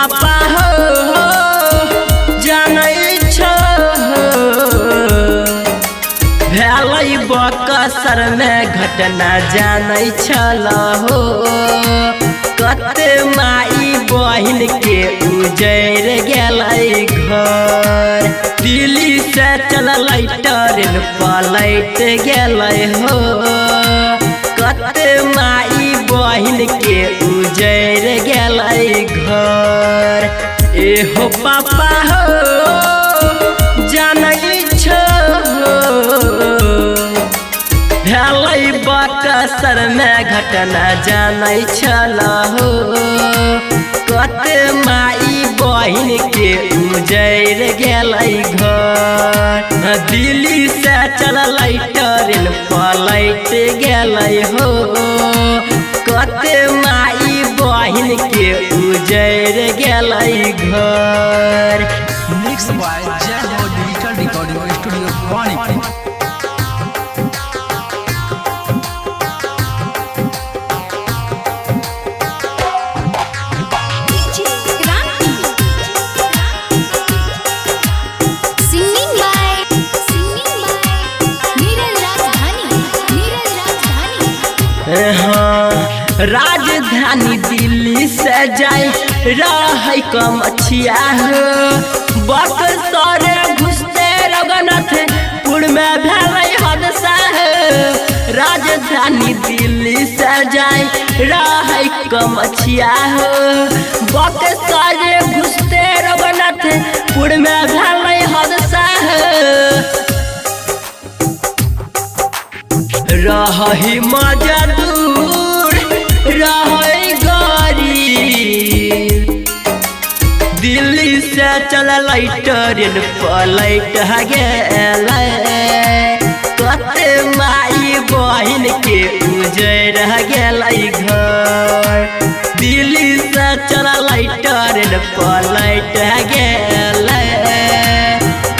पापा हो जानै छ भेलै बक्सर में घटना जानै छल हो कते माई बहिन के उजैर गेलै घर दिल्ली से चललै ट्रेन पलट गेलै हो कते माई बहिन के उजैर गेलै घर एहो पापा हो जानै छ भेलै बक्सर में घटना जानै छल हो कते माई बहिन के उजैर गेलै घर दिल्ली से चललै ट्रेन पलट गेलै हो कते माई बहिन के उजैर गेलै घर। मिक्स बाय जाने डिजिटल रिकॉर्डिंग स्टूडियो पानी। राजधानी दिल्ली से जाए रहे कम अच्छिया हो बक्सर घुसते रघुनाथपुर में भेलै हादसा हो राजधानी दिल्ली से जाए रहे कम अच्छिया हो बक्सर घुसते रघुनाथपुर में भेलै हादसा हो रही मजदूर रहे गरीब दिल्ली से चललै ट्रेन पलट गेलै कते माई बहिन के उजैर गेलै घर दिल्ली से चललै ट्रेन पलट गेलै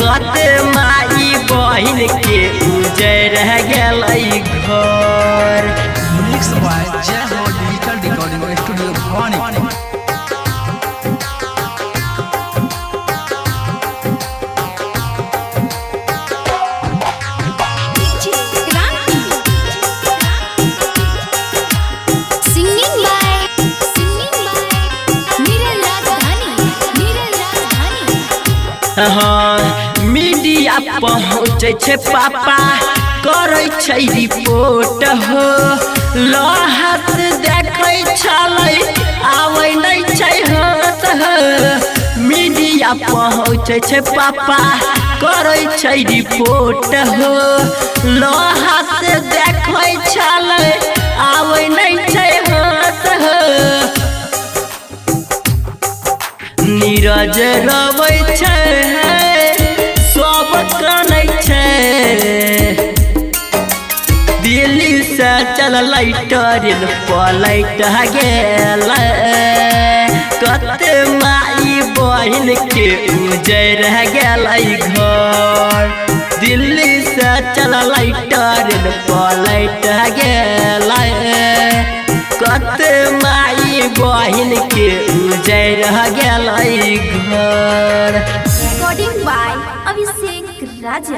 कते माई बहिन के उजैर गेलै घर। मिक्स बाय जाने डिजिटल रिकॉर्डिंग स्टूडियो पानी। मीडिया पहुँचे छे पापा करै छै रिपोर्ट हो लहत देखै छलै आबै नै छै हंस हो मीडिया पहुँचे छे पापा करै छै रिपोर्ट हो लहत देखै छलै आबै नै छै हंस हो नीरज रबै छै सब कानै छै दिल्ली से चललै ट्रेन पलट गेलै कते माई बहिन के उजैर गेलै घर दिल्ली से चललै ट्रेन पलट गेलै कते माई बहिन के उजैर गेलै घर। Recording by Abhishek Raja.